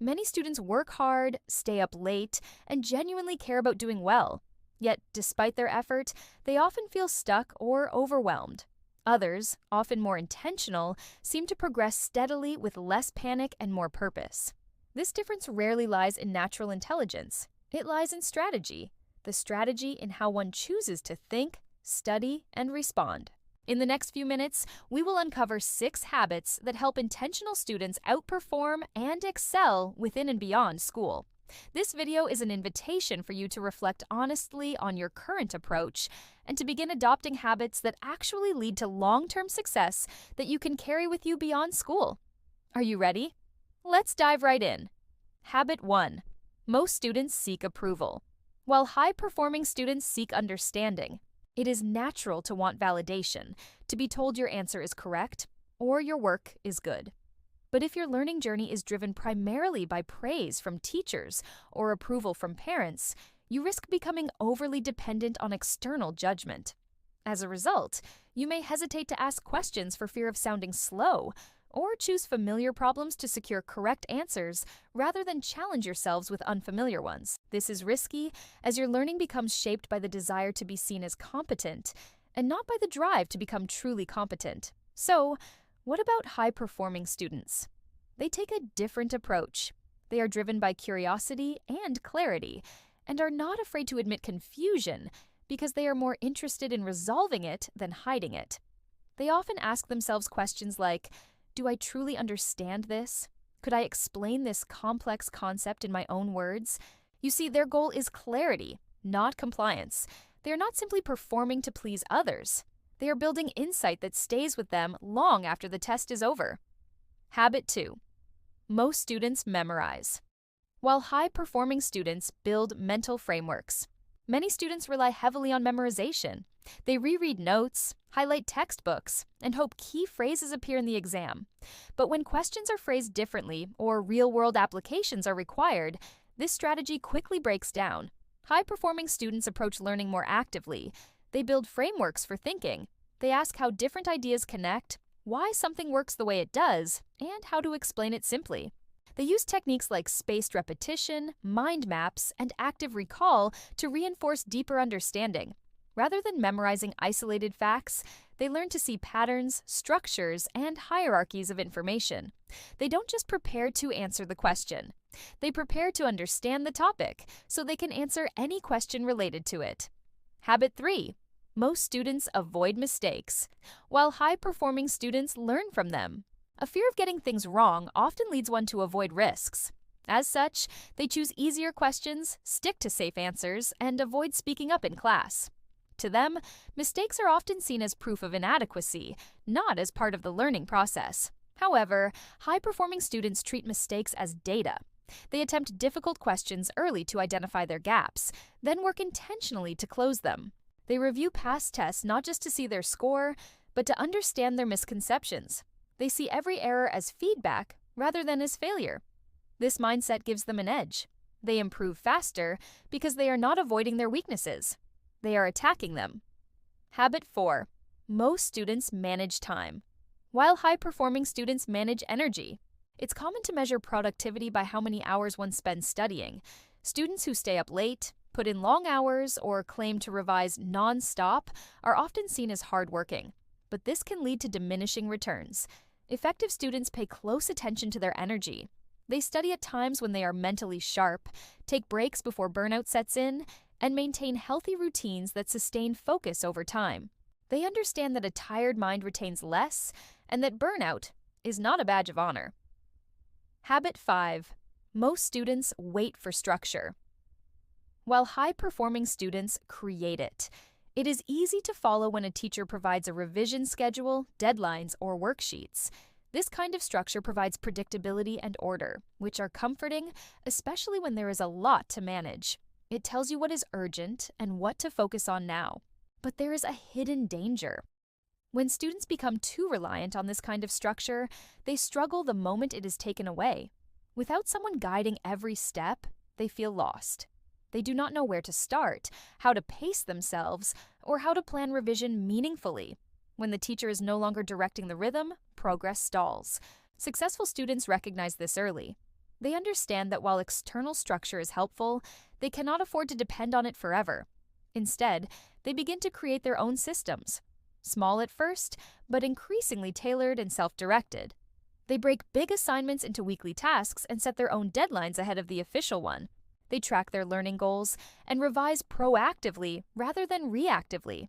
Many students work hard, stay up late, and genuinely care about doing well. Yet, despite their effort, they often feel stuck or overwhelmed. Others, often more intentional, seem to progress steadily with less panic and more purpose. This difference rarely lies in natural intelligence. It lies in strategy, the strategy in how one chooses to think, study, and respond. In the next few minutes, we will uncover 6 habits that help intentional students outperform and excel within and beyond school. This video is an invitation for you to reflect honestly on your current approach and to begin adopting habits that actually lead to long-term success that you can carry with you beyond school. Are you ready? Let's dive right in. Habit 1. Most students seek approval. While high-performing students seek understanding, it is natural to want validation, to be told your answer is correct or your work is good. But if your learning journey is driven primarily by praise from teachers or approval from parents, you risk becoming overly dependent on external judgment. As a result, you may hesitate to ask questions for fear of sounding slow, or choose familiar problems to secure correct answers rather than challenge yourselves with unfamiliar ones. This is risky as your learning becomes shaped by the desire to be seen as competent and not by the drive to become truly competent. So, what about high-performing students? They take a different approach. They are driven by curiosity and clarity and are not afraid to admit confusion because they are more interested in resolving it than hiding it. They often ask themselves questions like, do I truly understand this? Could I explain this complex concept in my own words? You see, their goal is clarity, not compliance. They are not simply performing to please others. They are building insight that stays with them long after the test is over. Habit 2. Most students memorize. While high-performing students build mental frameworks, many students rely heavily on memorization. They reread notes, highlight textbooks, and hope key phrases appear in the exam. But when questions are phrased differently or real-world applications are required, this strategy quickly breaks down. High-performing students approach learning more actively. They build frameworks for thinking. They ask how different ideas connect, why something works the way it does, and how to explain it simply. They use techniques like spaced repetition, mind maps, and active recall to reinforce deeper understanding. Rather than memorizing isolated facts, they learn to see patterns, structures, and hierarchies of information. They don't just prepare to answer the question. They prepare to understand the topic so they can answer any question related to it. Habit 3. Most students avoid mistakes, while high-performing students learn from them. A fear of getting things wrong often leads one to avoid risks. As such, they choose easier questions, stick to safe answers, and avoid speaking up in class. To them, mistakes are often seen as proof of inadequacy, not as part of the learning process. However, high-performing students treat mistakes as data. They attempt difficult questions early to identify their gaps, then work intentionally to close them. They review past tests not just to see their score, but to understand their misconceptions. They see every error as feedback rather than as failure. This mindset gives them an edge. They improve faster because they are not avoiding their weaknesses. They are attacking them. Habit 4. Most students manage time, while high-performing students manage energy. It's common to measure productivity by how many hours one spends studying. Students who stay up late, put in long hours, or claim to revise non-stop are often seen as hardworking. But this can lead to diminishing returns. Effective students pay close attention to their energy. They study at times when they are mentally sharp, take breaks before burnout sets in, and maintain healthy routines that sustain focus over time. They understand that a tired mind retains less, and that burnout is not a badge of honor. Habit 5. Most students wait for structure, while high-performing students create it. It is easy to follow when a teacher provides a revision schedule, deadlines, or worksheets. This kind of structure provides predictability and order, which are comforting, especially when there is a lot to manage. It tells you what is urgent and what to focus on now. But there is a hidden danger. When students become too reliant on this kind of structure, they struggle the moment it is taken away. Without someone guiding every step, they feel lost. They do not know where to start, how to pace themselves, or how to plan revision meaningfully. When the teacher is no longer directing the rhythm, progress stalls. Successful students recognize this early. They understand that while external structure is helpful, they cannot afford to depend on it forever. Instead, they begin to create their own systems. Small at first, but increasingly tailored and self-directed. They break big assignments into weekly tasks and set their own deadlines ahead of the official one. They track their learning goals and revise proactively rather than reactively.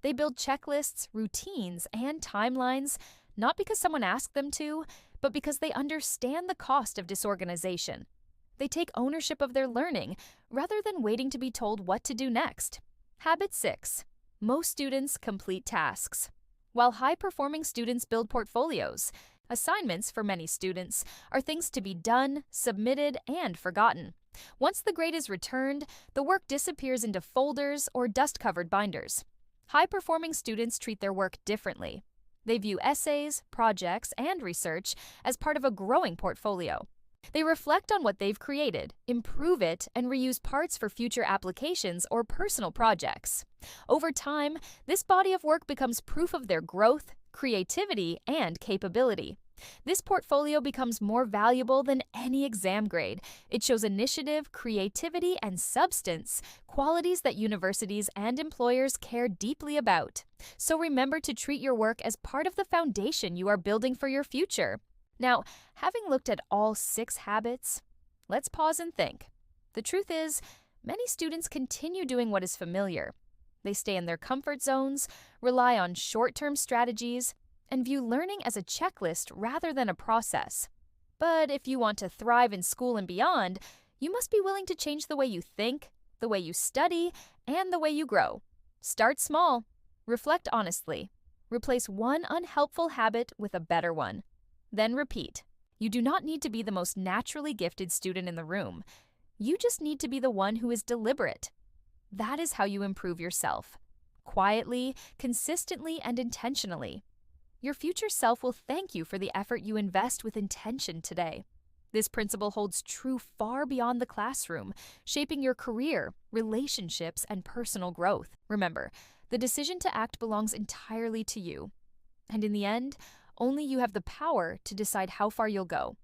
They build checklists, routines, and timelines, not because someone asked them to, but because they understand the cost of disorganization. They take ownership of their learning rather than waiting to be told what to do next. Habit 6. Most students complete tasks. While high-performing students build portfolios, assignments for many students are things to be done, submitted, and forgotten. Once the grade is returned, the work disappears into folders or dust-covered binders. High-performing students treat their work differently. They view essays, projects, and research as part of a growing portfolio. They reflect on what they've created, improve it, and reuse parts for future applications or personal projects. Over time, this body of work becomes proof of their growth, creativity, and capability. This portfolio becomes more valuable than any exam grade. It shows initiative, creativity, and substance, qualities that universities and employers care deeply about. So remember to treat your work as part of the foundation you are building for your future. Now, having looked at all 6 habits, let's pause and think. The truth is, many students continue doing what is familiar. They stay in their comfort zones, rely on short-term strategies, and view learning as a checklist rather than a process. But if you want to thrive in school and beyond, you must be willing to change the way you think, the way you study, and the way you grow. Start small. Reflect honestly. Replace one unhelpful habit with a better one. Then repeat. You do not need to be the most naturally gifted student in the room. You just need to be the one who is deliberate. That is how you improve yourself. Quietly, consistently, and intentionally. Your future self will thank you for the effort you invest with intention today. This principle holds true far beyond the classroom, shaping your career, relationships, and personal growth. Remember, the decision to act belongs entirely to you. And in the end, only you have the power to decide how far you'll go.